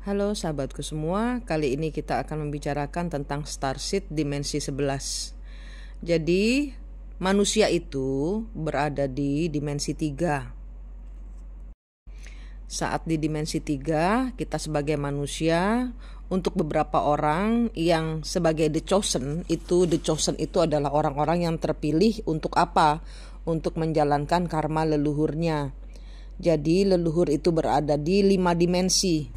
Halo sahabatku semua, kali ini kita akan membicarakan tentang Starseed dimensi 11. Jadi, manusia itu berada di dimensi 3. Saat di dimensi 3, kita sebagai manusia, untuk beberapa orang yang sebagai the chosen itu adalah orang-orang yang terpilih untuk apa? Untuk menjalankan karma leluhurnya. Jadi, leluhur itu berada di 5 dimensi.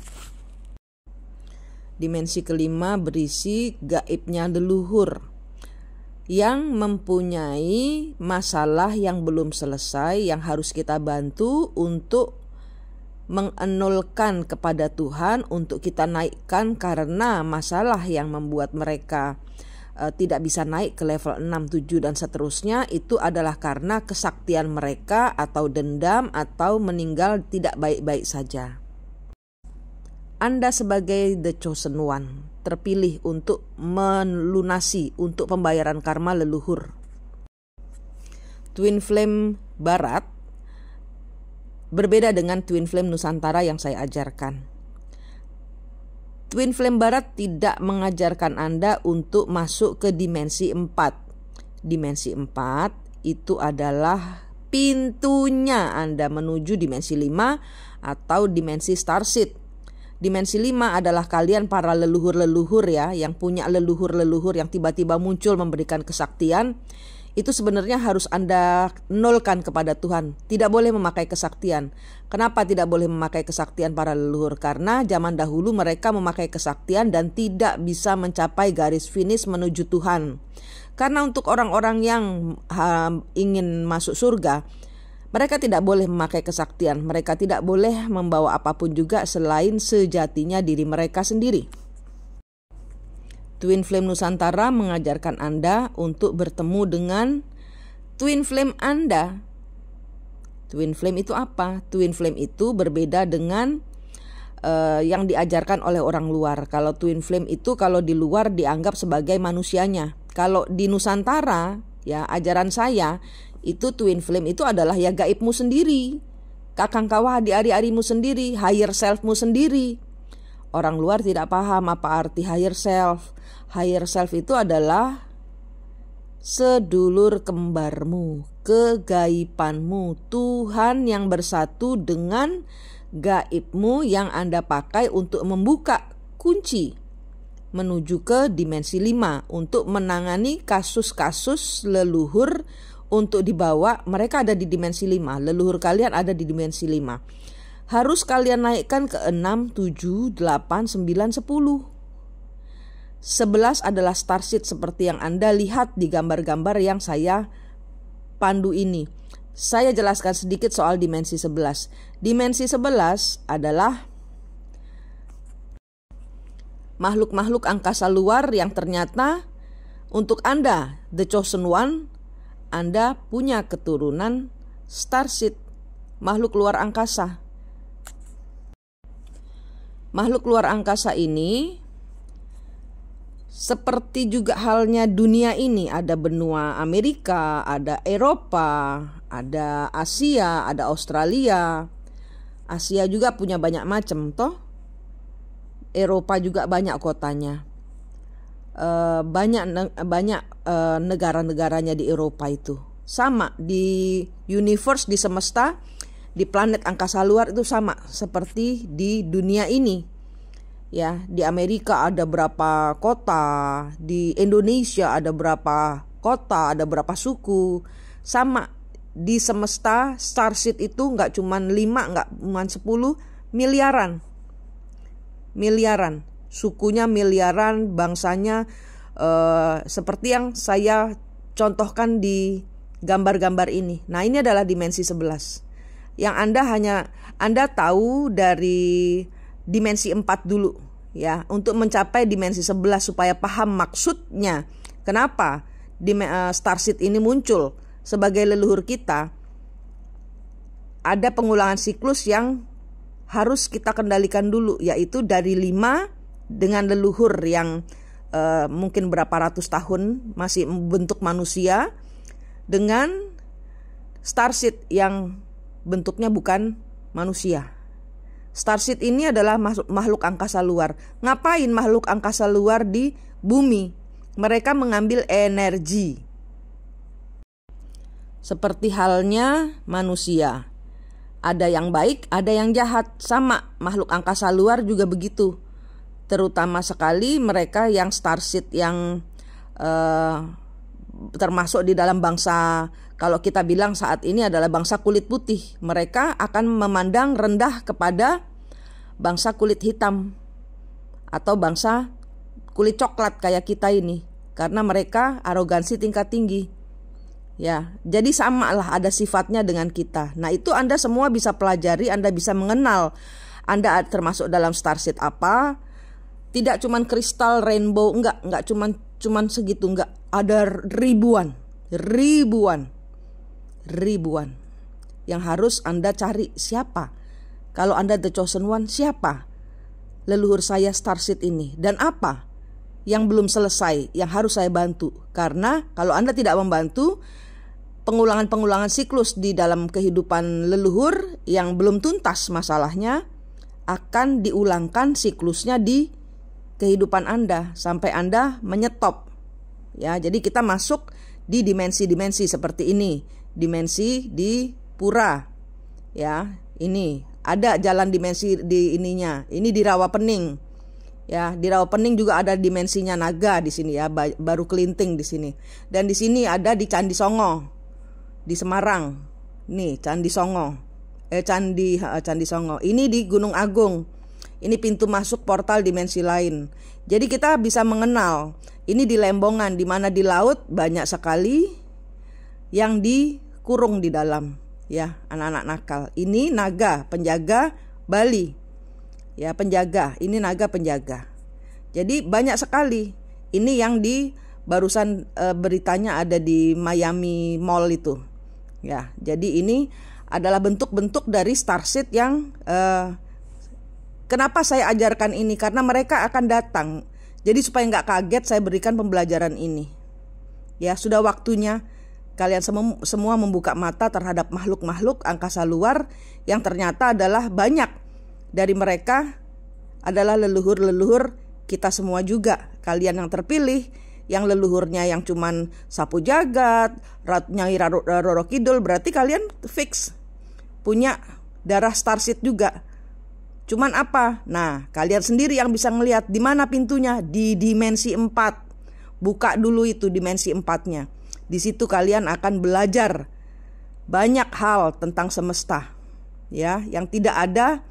Dimensi kelima berisi gaibnya leluhur yang mempunyai masalah yang belum selesai, yang harus kita bantu untuk mengenulkan kepada Tuhan, untuk kita naikkan, karena masalah yang membuat mereka tidak bisa naik ke level 6, 7 dan seterusnya itu adalah karena kesaktian mereka atau dendam atau meninggal tidak baik-baik saja. Anda sebagai the chosen one terpilih untuk melunasi, untuk pembayaran karma leluhur. Twin Flame Barat berbeda dengan Twin Flame Nusantara yang saya ajarkan. Twin Flame Barat tidak mengajarkan Anda untuk masuk ke dimensi 4. Dimensi 4 itu adalah pintunya Anda menuju dimensi 5 atau dimensi Starseed. Dimensi 5 adalah kalian para leluhur-leluhur ya, yang punya leluhur-leluhur yang tiba-tiba muncul memberikan kesaktian. Itu sebenarnya harus Anda nolkan kepada Tuhan. Tidak boleh memakai kesaktian. Kenapa tidak boleh memakai kesaktian para leluhur? Karena zaman dahulu mereka memakai kesaktian dan tidak bisa mencapai garis finish menuju Tuhan. Karena untuk orang-orang yang ingin masuk surga, mereka tidak boleh memakai kesaktian. Mereka tidak boleh membawa apapun juga selain sejatinya diri mereka sendiri. Twin Flame Nusantara mengajarkan Anda untuk bertemu dengan Twin Flame Anda. Twin Flame itu apa? Twin Flame itu berbeda dengan yang diajarkan oleh orang luar. Kalau Twin Flame itu kalau di luar dianggap sebagai manusianya. Kalau di Nusantara, ya ajaran saya, itu Twin Flame itu adalah ya gaibmu sendiri, kakang kawah di ari-arimu sendiri, higher selfmu sendiri. Orang luar tidak paham apa arti higher self. Higher self itu adalah sedulur kembarmu, kegaibanmu, Tuhan yang bersatu dengan gaibmu yang Anda pakai untuk membuka kunci menuju ke dimensi 5 untuk menangani kasus-kasus leluhur. Untuk dibawa, mereka ada di dimensi 5. Leluhur kalian ada di dimensi 5. Harus kalian naikkan ke 6, 7, 8, 9, 10. 11 adalah Starseed seperti yang Anda lihat di gambar-gambar yang saya pandu ini. Saya jelaskan sedikit soal dimensi 11. Dimensi 11 adalah makhluk-makhluk angkasa luar yang ternyata untuk Anda, the chosen one, Anda punya keturunan Starseed, makhluk luar angkasa. Makhluk luar angkasa ini seperti juga halnya dunia ini, ada benua Amerika, ada Eropa, ada Asia, ada Australia. Asia juga punya banyak macam toh. Eropa juga banyak kotanya. Banyak negara-negaranya di Eropa itu sama, di universe, di semesta, di planet angkasa luar itu sama seperti di dunia ini ya. Di Amerika ada berapa kota, di Indonesia ada berapa kota, ada berapa suku, sama di semesta. Starseed itu nggak cuma 5, nggak cuma 10, miliaran, sukunya miliaran, bangsanya seperti yang saya contohkan di gambar-gambar ini. Nah, ini adalah dimensi 11. Yang Anda tahu dari dimensi 4 dulu ya, untuk mencapai dimensi 11 supaya paham maksudnya. Kenapa Starseed ini muncul sebagai leluhur kita? Ada pengulangan siklus yang harus kita kendalikan dulu, yaitu dari 5 dengan leluhur yang mungkin berapa ratus tahun masih bentuk manusia, dengan Starseed yang bentuknya bukan manusia. Starseed ini adalah makhluk angkasa luar. Ngapain makhluk angkasa luar di bumi? Mereka mengambil energi. Seperti halnya manusia. Ada yang baik, ada yang jahat. Sama, makhluk angkasa luar juga begitu. Terutama sekali mereka yang starseed yang termasuk di dalam bangsa, kalau kita bilang saat ini adalah bangsa kulit putih. Mereka akan memandang rendah kepada bangsa kulit hitam atau bangsa kulit coklat kayak kita ini, karena mereka arogansi tingkat tinggi. Ya, jadi sama lah, ada sifatnya dengan kita. Nah, itu Anda semua bisa pelajari, Anda bisa mengenal Anda termasuk dalam starseed apa. Tidak cuman kristal rainbow, enggak cuman segitu, enggak. Ada ribuan yang harus Anda cari. Siapa? Kalau Anda the chosen one, siapa leluhur saya starseed ini? Dan apa yang belum selesai, yang harus saya bantu? Karena kalau Anda tidak membantu, pengulangan siklus di dalam kehidupan leluhur yang belum tuntas masalahnya akan diulangkan siklusnya di kehidupan Anda sampai Anda menyetop. Ya, jadi kita masuk di dimensi-dimensi seperti ini, dimensi di pura. Ya, ini ada jalan dimensi di ininya. Ini di Rawa Pening. Ya, di Rawa Pening juga ada dimensinya naga di sini ya, baru kelinting di sini. Dan di sini ada di Candi Songo di Semarang. Nih, Candi Songo. Candi Songo. Ini di Gunung Agung. Ini pintu masuk portal dimensi lain. Jadi kita bisa mengenal. Ini di Lembongan, di mana di laut banyak sekali yang dikurung di dalam, ya, anak-anak nakal. Ini naga penjaga Bali, ya, penjaga. Ini naga penjaga. Jadi banyak sekali. Ini yang di barusan beritanya ada di Miami Mall itu, ya. Jadi ini adalah bentuk-bentuk dari starseed yang kenapa saya ajarkan ini? Karena mereka akan datang. Jadi supaya nggak kaget saya berikan pembelajaran ini. Ya, sudah waktunya kalian semua membuka mata terhadap makhluk-makhluk angkasa luar yang ternyata adalah banyak dari mereka adalah leluhur-leluhur kita semua juga. Kalian yang terpilih, yang leluhurnya yang cuman sapu jagat, Nyai Roro Kidul, berarti kalian fix punya darah starseed juga. Cuman apa? Nah, kalian sendiri yang bisa ngelihat di mana pintunya, di dimensi 4. Buka dulu itu dimensi 4-nya. Di situ kalian akan belajar banyak hal tentang semesta. Ya, yang tidak ada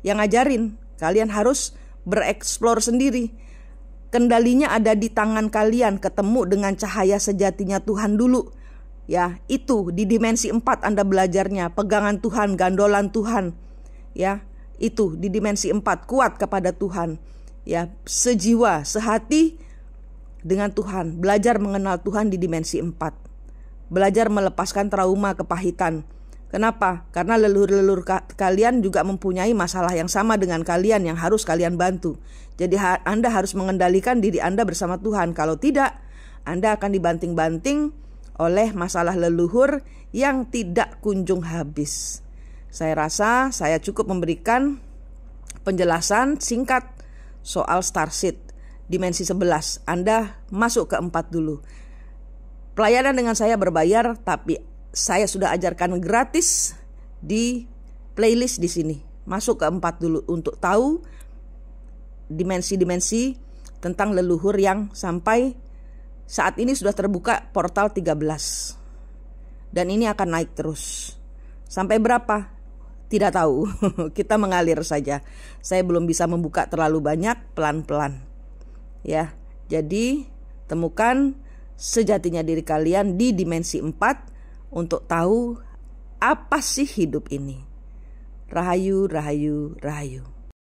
yang ngajarin. Kalian harus bereksplor sendiri. Kendalinya ada di tangan kalian, ketemu dengan cahaya sejatinya Tuhan dulu. Ya, itu di dimensi 4 Anda belajarnya, pegangan Tuhan, gandolan Tuhan. Ya, itu di dimensi 4, kuat kepada Tuhan, ya, sejiwa, sehati dengan Tuhan, belajar mengenal Tuhan di dimensi 4, belajar melepaskan trauma kepahitan. Kenapa? Karena leluhur-leluhur kalian juga mempunyai masalah yang sama dengan kalian yang harus kalian bantu. Jadi Anda harus mengendalikan diri Anda bersama Tuhan. Kalau tidak, Anda akan dibanting-banting oleh masalah leluhur yang tidak kunjung habis. Saya rasa saya cukup memberikan penjelasan singkat soal starseed dimensi 11. Anda masuk ke 4 dulu. Pelayanan dengan saya berbayar, tapi saya sudah ajarkan gratis di playlist di sini. Masuk ke 4 dulu untuk tahu dimensi-dimensi tentang leluhur yang sampai saat ini sudah terbuka portal 13. Dan ini akan naik terus. Sampai berapa? Tidak tahu, kita mengalir saja. Saya belum bisa membuka terlalu banyak, pelan-pelan. Ya, jadi temukan sejatinya diri kalian di dimensi 4 untuk tahu apa sih hidup ini. Rahayu, rahayu, rahayu.